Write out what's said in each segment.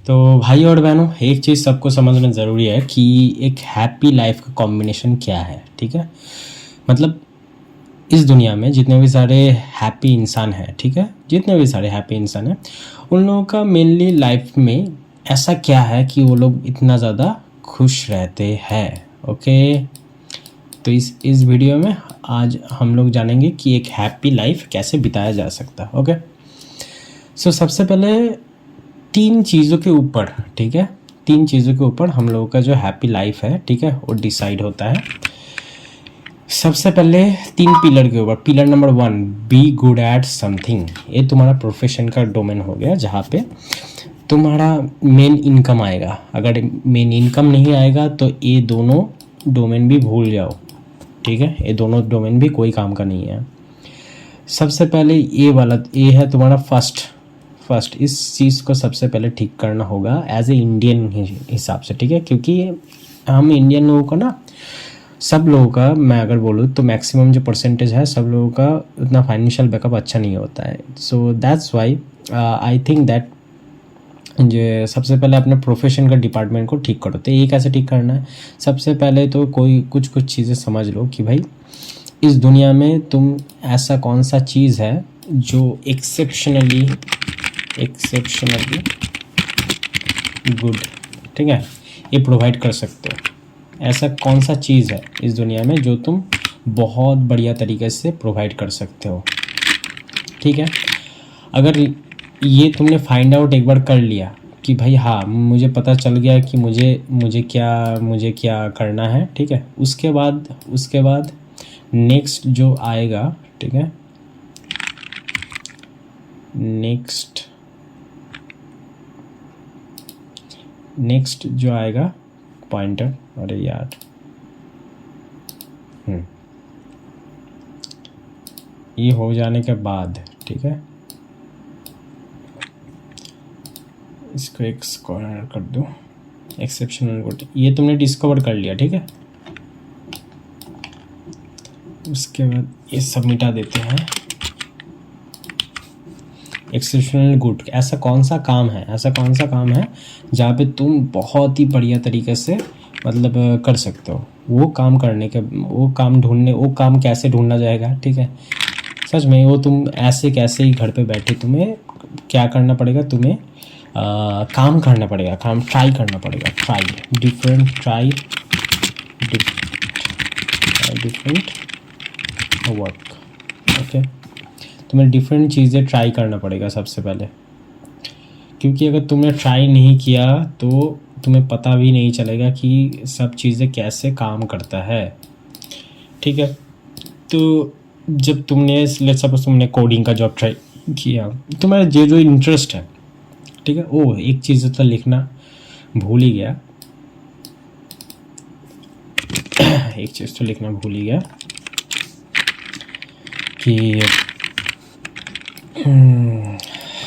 तो भाई और बहनों, एक चीज़ सबको समझना ज़रूरी है कि एक हैप्पी लाइफ का कॉम्बिनेशन क्या है। ठीक है, मतलब इस दुनिया में जितने भी सारे हैप्पी इंसान हैं, ठीक है, जितने भी सारे हैप्पी इंसान हैं, उन लोगों का मेनली लाइफ में ऐसा क्या है कि वो लोग इतना ज़्यादा खुश रहते हैं। ओके, तो इस वीडियो में आज हम लोग जानेंगे कि एक हैप्पी लाइफ कैसे बिताया जा सकता है। ओके, सो सबसे पहले तीन चीज़ों के ऊपर, ठीक है, तीन चीज़ों के ऊपर हम लोगों का जो हैप्पी लाइफ है, ठीक है, वो डिसाइड होता है। सबसे पहले तीन पिलर के ऊपर। Pillar number 1, be good at something. ये तुम्हारा प्रोफेशन का डोमेन हो गया, जहाँ पे तुम्हारा मेन इनकम आएगा। अगर मेन इनकम नहीं आएगा तो ये दोनों डोमेन भी भूल जाओ। ठीक है, ये दोनों डोमेन भी कोई काम का नहीं है। सबसे पहले ये वाला, ये है तुम्हारा फर्स्ट इस चीज़ को सबसे पहले ठीक करना होगा एज ए इंडियन हिसाब से। ठीक है, क्योंकि हम इंडियन लोगों का ना, सब लोगों का मैं अगर बोलूँ तो मैक्सिमम जो परसेंटेज है, सब लोगों का उतना फाइनेंशियल बैकअप अच्छा नहीं होता है। So that's why I think that जो सबसे पहले अपने प्रोफेशन का डिपार्टमेंट को ठीक करो। तो ये कैसे ठीक करना है? सबसे पहले तो कोई कुछ चीज़ें समझ लो कि भाई इस दुनिया में तुम ऐसा कौन सा चीज़ है जो एक्सेप्शनली गुड, ठीक है, ये प्रोवाइड कर सकते हो। ऐसा कौन सा चीज़ है इस दुनिया में जो तुम बहुत बढ़िया तरीके से प्रोवाइड कर सकते हो। ठीक है, अगर ये तुमने फाइंड आउट एक बार कर लिया कि भाई हाँ, मुझे पता चल गया कि मुझे क्या करना है। ठीक है, उसके बाद नेक्स्ट जो आएगा, ठीक है, नेक्स्ट जो आएगा पॉइंटर, अरे यार, ये हो जाने के बाद, ठीक है, इसको एक स्क्वायर कर दो, एक्सेप्शनल गुड, ये तुमने डिस्कवर कर लिया। ठीक है, उसके बाद ये सब मिटा देते हैं। एक्सेप्शनल गुड, ऐसा कौन सा काम है जहाँ पे तुम बहुत ही बढ़िया तरीके से मतलब कर सकते हो। वो काम कैसे ढूंढना जाएगा? ठीक है, सच में वो तुम ऐसे कैसे ही घर पे बैठे तुम्हें क्या करना पड़ेगा? तुम्हें काम करना पड़ेगा, ट्राई करना पड़ेगा, ट्राई डिफरेंट वर्क। ओके, तुम्हें डिफरेंट चीज़ें ट्राई करना पड़ेगा सबसे पहले, क्योंकि अगर तुमने ट्राई नहीं किया तो तुम्हें पता भी नहीं चलेगा कि सब चीज़ें कैसे काम करता है। ठीक है, तो जब लेट्स सपोज तुमने कोडिंग का जॉब ट्राई किया, तुम्हारा जो इंटरेस्ट है, ठीक है, एक चीज़ तो लिखना भूल ही गया कि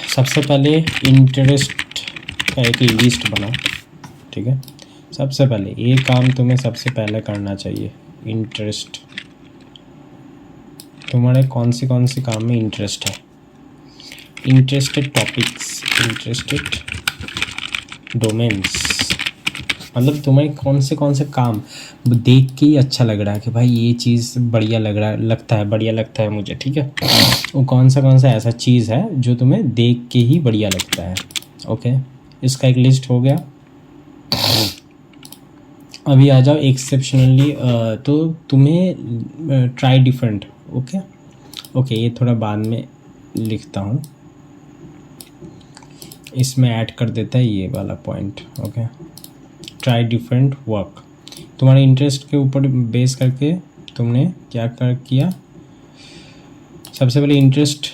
सबसे पहले इंटरेस्ट का एक लिस्ट बनाओ। ठीक है, सबसे पहले ये काम तुम्हें सबसे पहले करना चाहिए। इंटरेस्ट, तुम्हारे कौन से काम में इंटरेस्ट है? इंटरेस्टेड टॉपिक्स, इंटरेस्टेड डोमेन्स, मतलब तुम्हें कौन से काम देख के ही अच्छा लग रहा है कि भाई ये चीज़ बढ़िया लगता है मुझे। ठीक है, वो कौन सा ऐसा चीज़ है जो तुम्हें देख के ही बढ़िया लगता है। ओके, इसका एक लिस्ट हो गया। अभी आ जाओ एक्सेप्शनली, तो तुम्हें ट्राई डिफरेंट। ओके, ये थोड़ा बाद में लिखता हूँ, इसमें ऐड कर देता है ये वाला point. Okay, try different work, तुम्हारे इंटरेस्ट के ऊपर बेस करके तुमने क्या किया? सबसे पहले इंटरेस्ट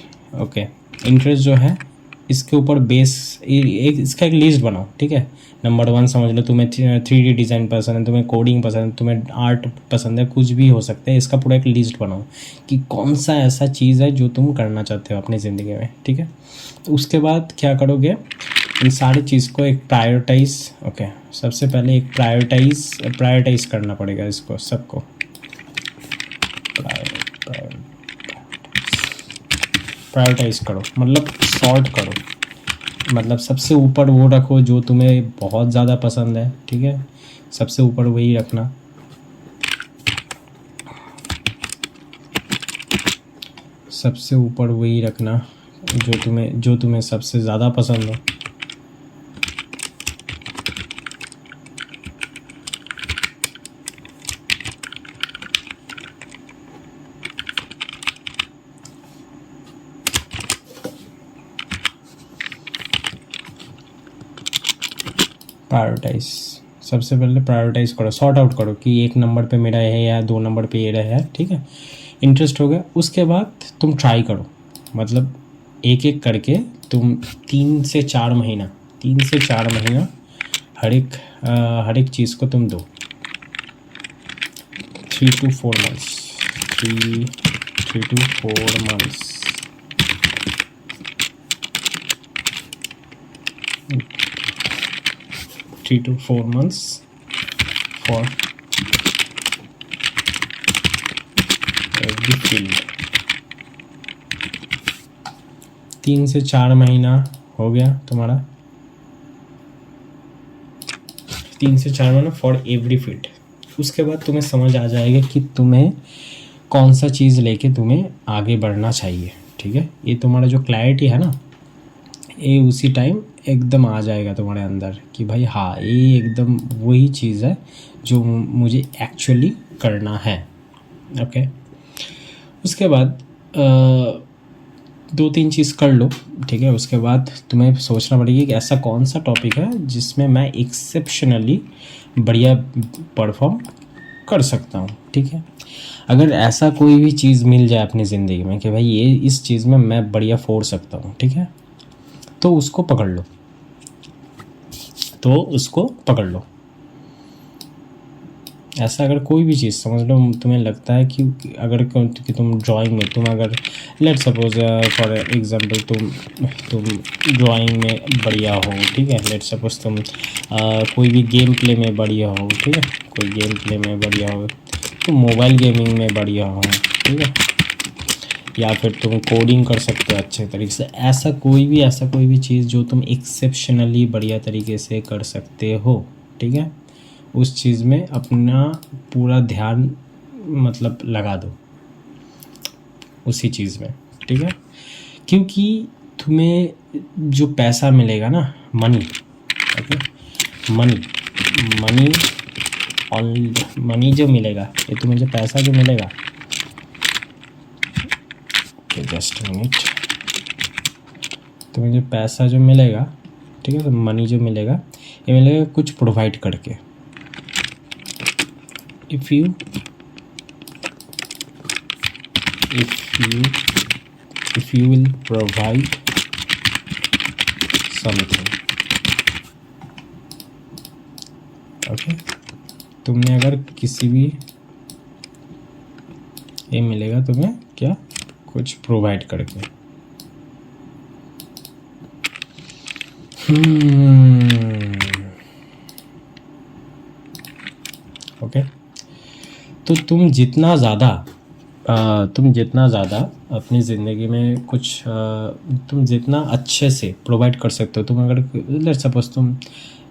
जो है इसके ऊपर बेस, इसका एक लिस्ट बनाओ। ठीक है, नंबर 1 समझ लो, तुम्हें 3D डिज़ाइन पसंद है, तुम्हें कोडिंग पसंद है, तुम्हें आर्ट पसंद है, कुछ भी हो सकता है। इसका पूरा एक लिस्ट बनाओ कि कौन सा ऐसा चीज़ है जो तुम करना चाहते हो अपनी ज़िंदगी में। ठीक है, तो उसके बाद क्या करोगे? इन सारी चीज़ को एक प्रायोरिटाइज, सबसे पहले एक प्रायोरिटाइज करना पड़ेगा इसको सबको। प्रायोरिटाइज करो, मतलब सॉर्ट करो। मतलब सबसे ऊपर वो रखो जो तुम्हें बहुत ज़्यादा पसंद है, ठीक है, सबसे ऊपर वही रखना। सबसे ऊपर वही रखना जो तुम्हें सबसे ज़्यादा पसंद हो। प्रायोरिटाइज, सबसे पहले प्रायोरिटाइज करो, सॉर्ट आउट करो कि 1 नंबर पे मेरा है या 2 नंबर पे ये रहा है, ठीक है। इंटरेस्ट हो गया, उसके बाद तुम ट्राई करो, मतलब एक एक करके तुम 3 से 4 महीना हर एक चीज़ को तुम दो। 3 to 4 months 3 to 4 months 3 to 4 months for every field। 3 से 4 महीना हो गया तुम्हारा, 3 से 4 महीना फॉर एवरी फील्ड। उसके बाद तुम्हें समझ आ जाएगा कि तुम्हें कौन सा चीज़ लेके तुम्हें आगे बढ़ना चाहिए, ठीक है। ये तुम्हारा जो क्लैरिटी है ना, ये उसी टाइम एकदम आ जाएगा तुम्हारे अंदर कि भाई हाँ, ये एकदम वही चीज़ है जो मुझे एक्चुअली करना है, ओके। उसके बाद 2-3 चीज़ कर लो, ठीक है। उसके बाद तुम्हें सोचना पड़ेगी कि ऐसा कौन सा टॉपिक है जिसमें मैं एक्सेप्शनली बढ़िया परफॉर्म कर सकता हूँ, ठीक है। अगर ऐसा कोई भी चीज़ मिल जाए अपनी ज़िंदगी में कि भाई ये इस चीज़ में मैं बढ़िया फोड़ सकता हूँ, ठीक है, तो उसको पकड़ लो। ऐसा अगर कोई भी चीज़ समझ लो, तुम्हें लगता है कि अगर कि तुम ड्राइंग में, तुम अगर लेट सपोज फॉर एग्जांपल तुम ड्राइंग में बढ़िया हो, ठीक है। लेट सपोज तुम कोई भी गेम प्ले में बढ़िया हो, ठीक है, कोई गेम प्ले में बढ़िया हो, तुम मोबाइल गेमिंग में बढ़िया हो, ठीक है, या फिर तुम कोडिंग कर सकते हो अच्छे तरीके से। ऐसा कोई भी चीज़ जो तुम एक्सेप्शनली बढ़िया तरीके से कर सकते हो, ठीक है, उस चीज़ में अपना पूरा ध्यान मतलब लगा दो उसी चीज़ में, ठीक है। क्योंकि तुम्हें जो पैसा मिलेगा ना, मनी, ओके, मनी जो मिलेगा, ये तुम्हें जो पैसा जो मिलेगा, जस्ट मिनट, तुम्हें जो पैसा जो मिलेगा, ठीक है, तो मनी जो मिलेगा, ये मिलेगा कुछ प्रोवाइड करके। if you will provide something, okay, तुमने अगर किसी भी, ये मिलेगा तुम्हें क्या, कुछ प्रोवाइड करके। ओके, तो तुम जितना ज़्यादा अपनी ज़िंदगी में कुछ तुम जितना अच्छे से प्रोवाइड कर सकते हो, तुम अगर लेट्स सपोज तुम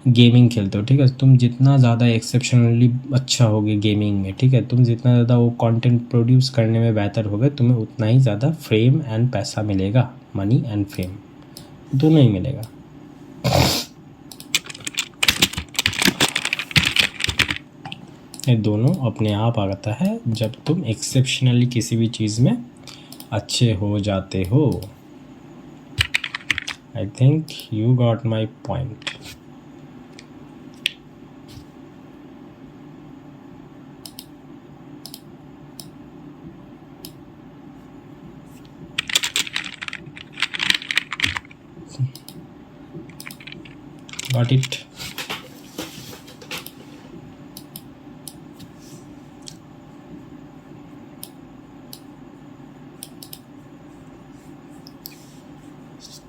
गेमिंग खेलते हो, ठीक है, तुम जितना ज़्यादा एक्सेप्शनली अच्छा होगे गेमिंग में, ठीक है, तुम जितना ज़्यादा वो कंटेंट प्रोड्यूस करने में बेहतर होगे, तुम्हें उतना ही ज़्यादा फेम एंड पैसा मिलेगा, मनी एंड फेम दोनों ही मिलेगा। ये दोनों अपने आप आता है जब तुम एक्सेप्शनली किसी भी चीज़ में अच्छे हो जाते हो। I think you got my point. Got it?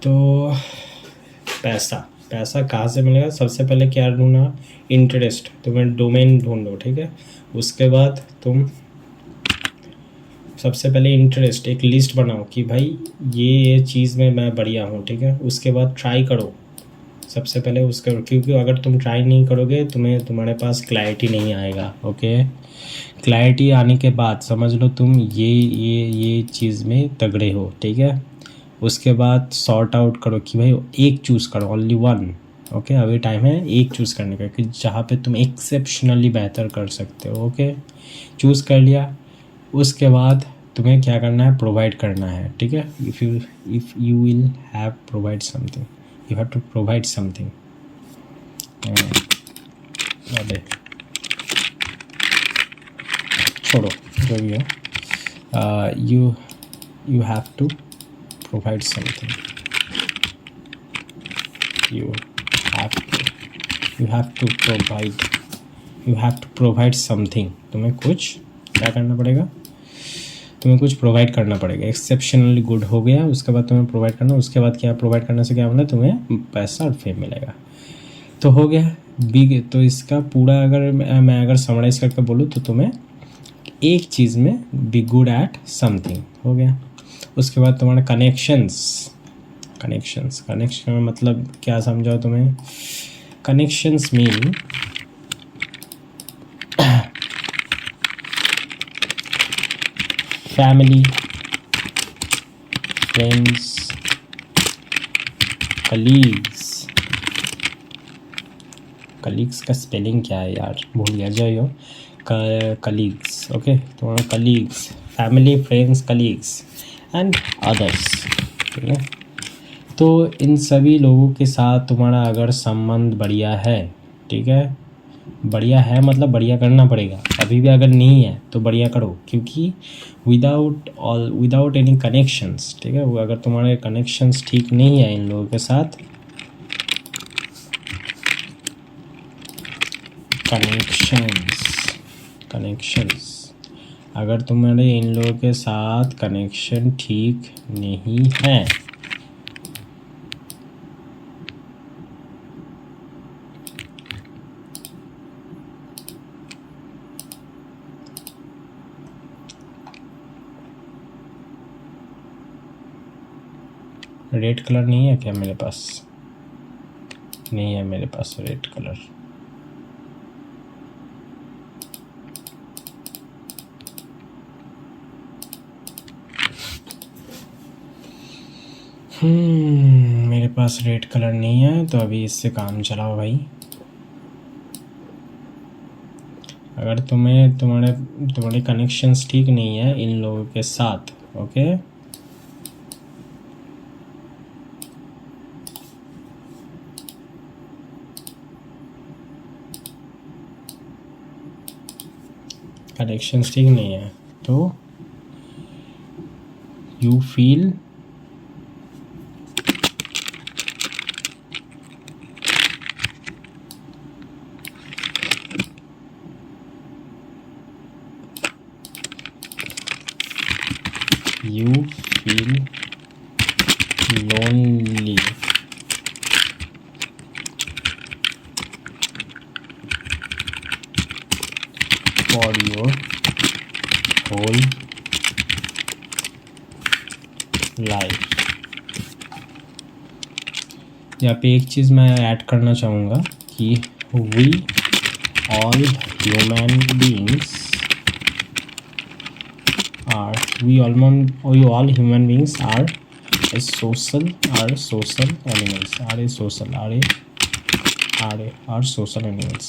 तो पैसा कहाँ से मिलेगा? सबसे पहले क्या ढूंढना? इंटरेस्ट। तुम्हें डोमेन ढूंढो, ठीक है। उसके बाद तुम सबसे पहले इंटरेस्ट, एक लिस्ट बनाओ कि भाई ये चीज़ में मैं बढ़िया हूँ, ठीक है। उसके बाद ट्राई करो सबसे पहले उसका, क्योंकि अगर तुम ट्राई नहीं करोगे तुम्हारे पास क्लैरिटी नहीं आएगा। ओके, क्लैरिटी आने के बाद समझ लो तुम ये चीज़ में तगड़े हो, ठीक है। उसके बाद सॉर्ट आउट करो कि भाई एक चूज़ करो, ओनली वन। ओके, अभी टाइम है एक चूज़ करने का कि जहाँ पे तुम एक्सेप्शनली बेहतर कर सकते हो। ओके, चूज़ कर लिया। उसके बाद तुम्हें क्या करना है, प्रोवाइड करना है, ठीक है। If you will have provide something, you have to provide something. अरे छोड़ो जो भी है, you have to provide something, you have to provide something. तुम्हें कुछ क्या करना पड़ेगा, तुम्हें कुछ प्रोवाइड करना पड़ेगा। एक्सेप्शनली गुड हो गया, उसके बाद तुम्हें प्रोवाइड करना, उसके बाद क्या, प्रोवाइड करने से क्या होना, तुम्हें पैसा और फेम मिलेगा। तो हो गया बिग। तो इसका पूरा अगर मैं अगर समराइज़ करके बोलूँ तो तुम्हें एक चीज़ में बी गुड एट समथिंग हो गया। उसके बाद तुम्हारे कनेक्शन में मतलब क्या समझाओ तुम्हें, connections mean family, friends, colleagues का स्पेलिंग क्या है यार, भूल गया, जाइयो कलीग्स। ओके, तुम्हारे colleagues, family, friends, colleagues and others, ठीक है। तो इन सभी लोगों के साथ तुम्हारा अगर संबंध बढ़िया है, ठीक है, बढ़िया है मतलब बढ़िया करना पड़ेगा। अभी भी अगर नहीं है तो बढ़िया करो, क्योंकि विदाउट एनी कनेक्शंस, ठीक है, वो अगर तुम्हारे कनेक्शंस ठीक नहीं है इन लोगों के साथ, कनेक्शंस अगर तुम्हारे इन लोगों के साथ कनेक्शन ठीक नहीं है, रेड कलर नहीं है क्या मेरे पास, नहीं है मेरे पास रेड कलर। मेरे पास रेड कलर नहीं है, तो अभी इससे काम चलाओ भाई। अगर तुम्हारे कनेक्शंस ठीक नहीं है इन लोगों के साथ, ओके, कनेक्शंस ठीक नहीं है तो you feel lonely for your whole life। यहाँ पे एक चीज़ मैं ऐड करना चाहूँगा कि we all human beings are social animals।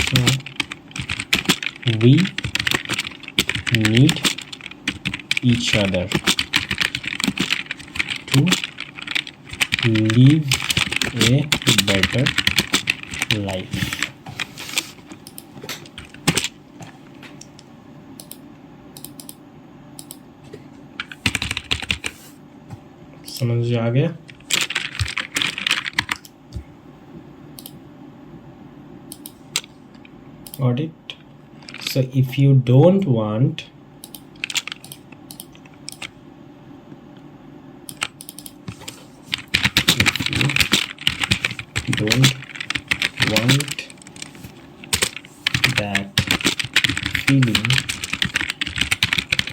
So we need each other to live a better life। समझ आ गया? Got it? So if you don't want that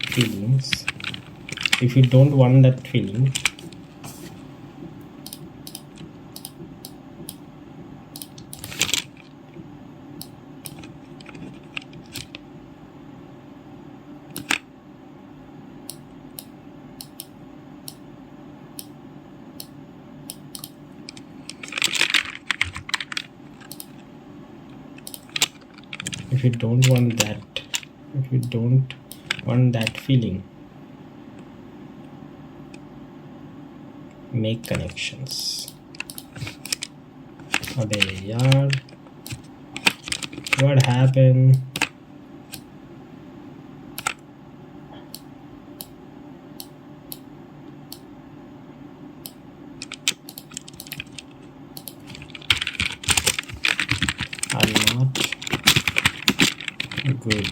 feelings, if you don't want that feeling, if you don't want that feeling, make connections. अबे यार, what happened? I'm not good.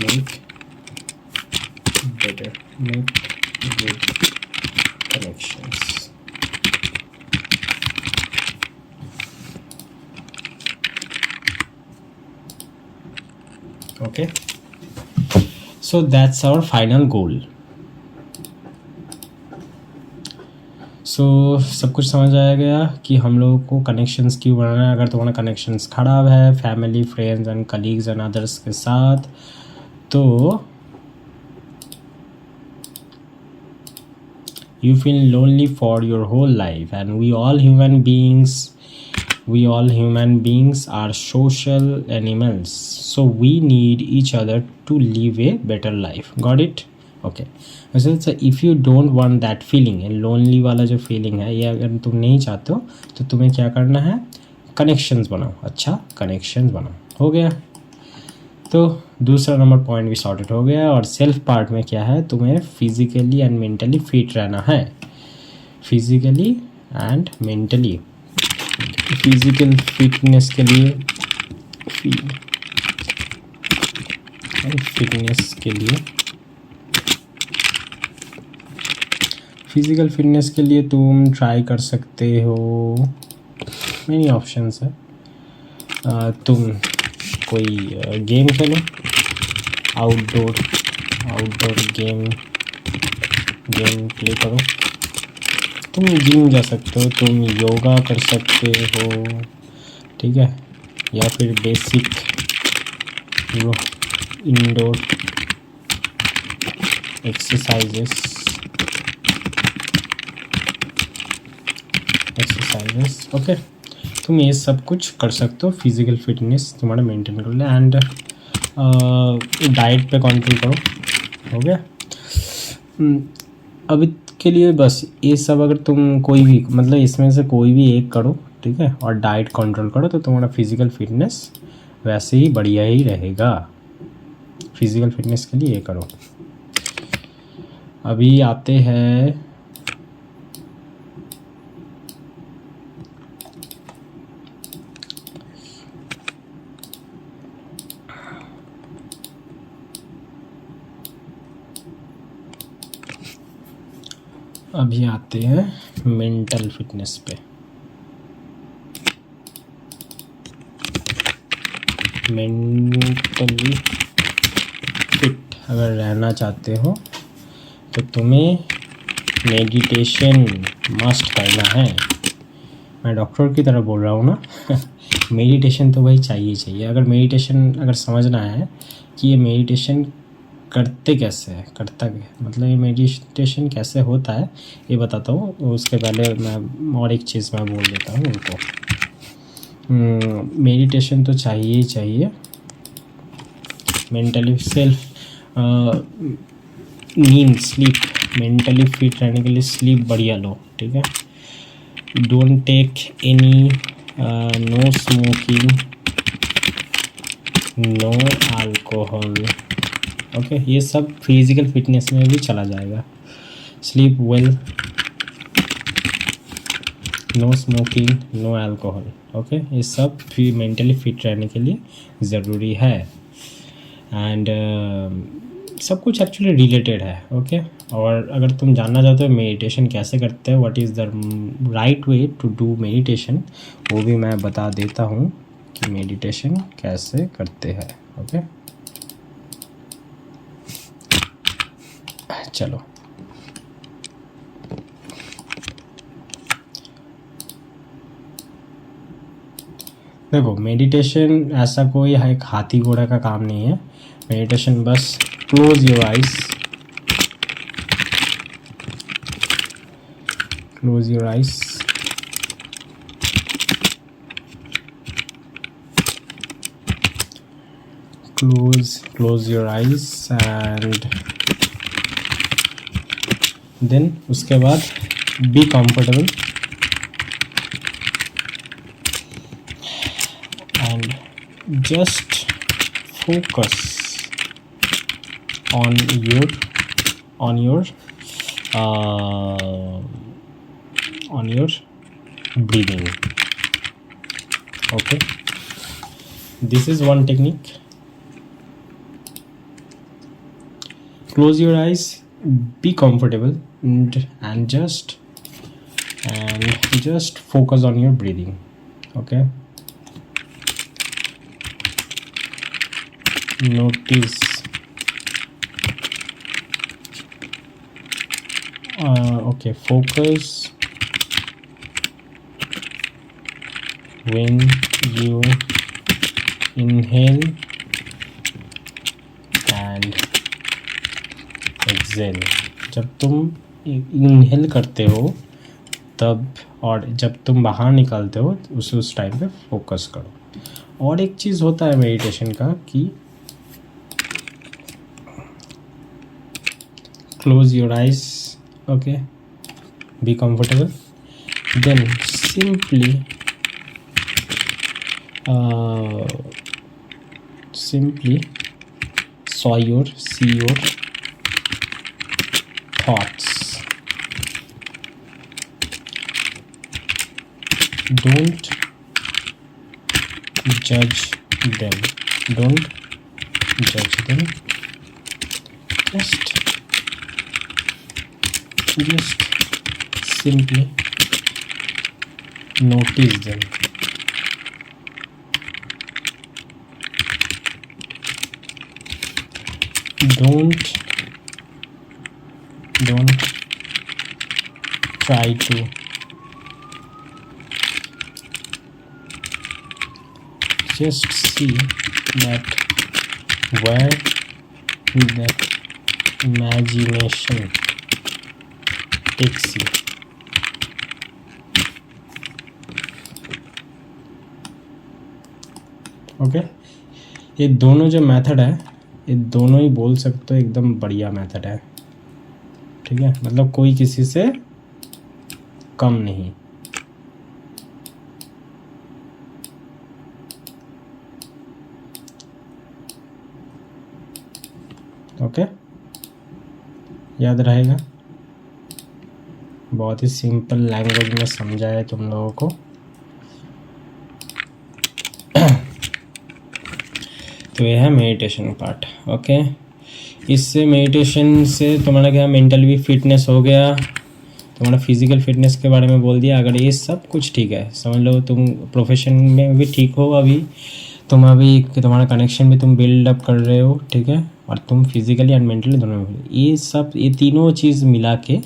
Make better. Make good connections. Okay, so that's our final goal. सब कुछ समझ आया गया कि हम लोगों को कनेक्शंस क्यों बनाना है. अगर तुम्हारा कनेक्शंस खराब है family, friends and colleagues and others के साथ, तो you feel lonely for your whole life. And we all human beings are social animals, so we need each other to live a better life. Got it? Okay. So if you don't want that feeling, lonely वाला जो feeling है, ये अगर तुम नहीं चाहते हो तो तुम्हें क्या करना है, कनेक्शंस बनाओ. अच्छा, कनेक्शंस बनाओ. हो गया. तो दूसरा नंबर पॉइंट भी सॉर्टेड हो गया. और सेल्फ पार्ट में क्या है, तुम्हें फिजिकली एंड मेंटली फिट रहना है. Physically and mentally. Physical fitness के लिए फिजिकल फिटनेस के लिए तुम ट्राई कर सकते हो. मेनी ऑप्शंस है. तुम कोई गेम खेलो, आउटडोर गेम प्ले करो. तुम जिम जा सकते हो, तुम योगा कर सकते हो, ठीक है, या फिर बेसिक इंडोर एक्सरसाइजेस. ओके, तुम ये सब कुछ कर सकते हो फिजिकल फिटनेस तुम्हारा मेंटेन कर ले. एंड डाइट पे कंट्रोल करो. हो गया. अभी के लिए बस ये सब. अगर तुम कोई भी, मतलब इसमें से कोई भी एक करो, ठीक है, और डाइट कंट्रोल करो, तो तुम्हारा फिजिकल फिटनेस वैसे ही बढ़िया ही रहेगा. फिजिकल फिटनेस के लिए ये करो. अभी आते हैं मेंटल फिटनेस पे. मेंटली फिट अगर रहना चाहते हो तो तुम्हें मेडिटेशन मस्ट करना है. मैं डॉक्टर की तरह बोल रहा हूँ ना. मेडिटेशन तो भाई चाहिए. अगर समझना है कि ये मेडिटेशन करते कैसे है, मतलब ये मेडिटेशन कैसे होता है, ये बताता हूँ. उसके पहले मैं और एक चीज़ मैं बोल देता हूँ उनको. मेडिटेशन तो चाहिए. मेंटली नींद, स्लीप, मेंटली फिट रहने के लिए स्लीप बढ़िया लो, ठीक है. Don't take any, no smoking, no alcohol. Okay, ये सब फिजिकल फिटनेस में भी चला जाएगा. Sleep well, no smoking, no alcohol. Okay, ये सब फिर मेंटली फिट रहने के लिए ज़रूरी है. एंड सब कुछ एक्चुअली रिलेटेड है. ओके, और अगर तुम जानना चाहते हो मेडिटेशन कैसे करते हैं, what is the right way to do meditation, वो भी मैं बता देता हूँ कि मेडिटेशन कैसे करते हैं. ओके, चलो. देखो, मेडिटेशन ऐसा कोई एक हाथी घोड़ा का काम नहीं है. मेडिटेशन बस close your eyes close your eyes and then उसके बाद be comfortable and just focus on your breathing. Okay, this is one technique. Close your eyes, be comfortable and just focus on your breathing. Okay, notice okay, focus when you inhale and exhale. जब तुम inhale करते हो तब और जब तुम बाहर निकालते हो उस टाइम पे फोकस करो। और एक चीज़ होता है मेडिटेशन का कि close your eyes, okay, be comfortable, then simply see your thoughts. Don't judge them. Just simply notice them. Don't try to just see that where the imagination takes you. Okay, ये दोनों जो method है, ये दोनों ही बोल सकते हो एकदम बढ़िया मेथड है, ठीक है। मतलब कोई किसी से कम नहीं। ओके, याद रहेगा। बहुत ही सिंपल लैंग्वेज में समझाया तुम लोगों को। तो यह है मेडिटेशन पार्ट। ओके, इससे मेडिटेशन से तुम्हारा क्या मेंटल भी फिटनेस हो गया, तुम्हारा फिजिकल फिटनेस के बारे में बोल दिया। अगर ये सब कुछ ठीक है, समझ लो तुम प्रोफेशन में भी ठीक हो, अभी तुम्हारा कनेक्शन भी तुम बिल्ड अप कर रहे हो, ठीक है, और तुम फिजिकली एंड मेंटली दोनों में, ये तीनों चीज़ मिला के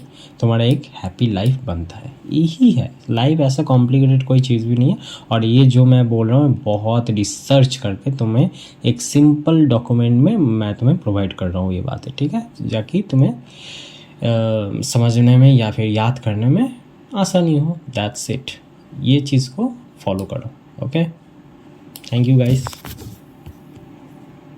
तुम्हारा एक हैप्पी लाइफ बनता है। यही है लाइफ, ऐसा कॉम्प्लिकेटेड कोई चीज़ भी नहीं है। और ये जो मैं बोल रहा हूँ बहुत रिसर्च करके तुम्हें एक सिंपल डॉक्यूमेंट में मैं तुम्हें प्रोवाइड कर रहा हूँ ये बातें, ठीक है, जाकि तुम्हें समझने में या फिर याद करने में आसानी हो। दैट्स इट, ये चीज़ को फॉलो करो। Okay, thank you guys.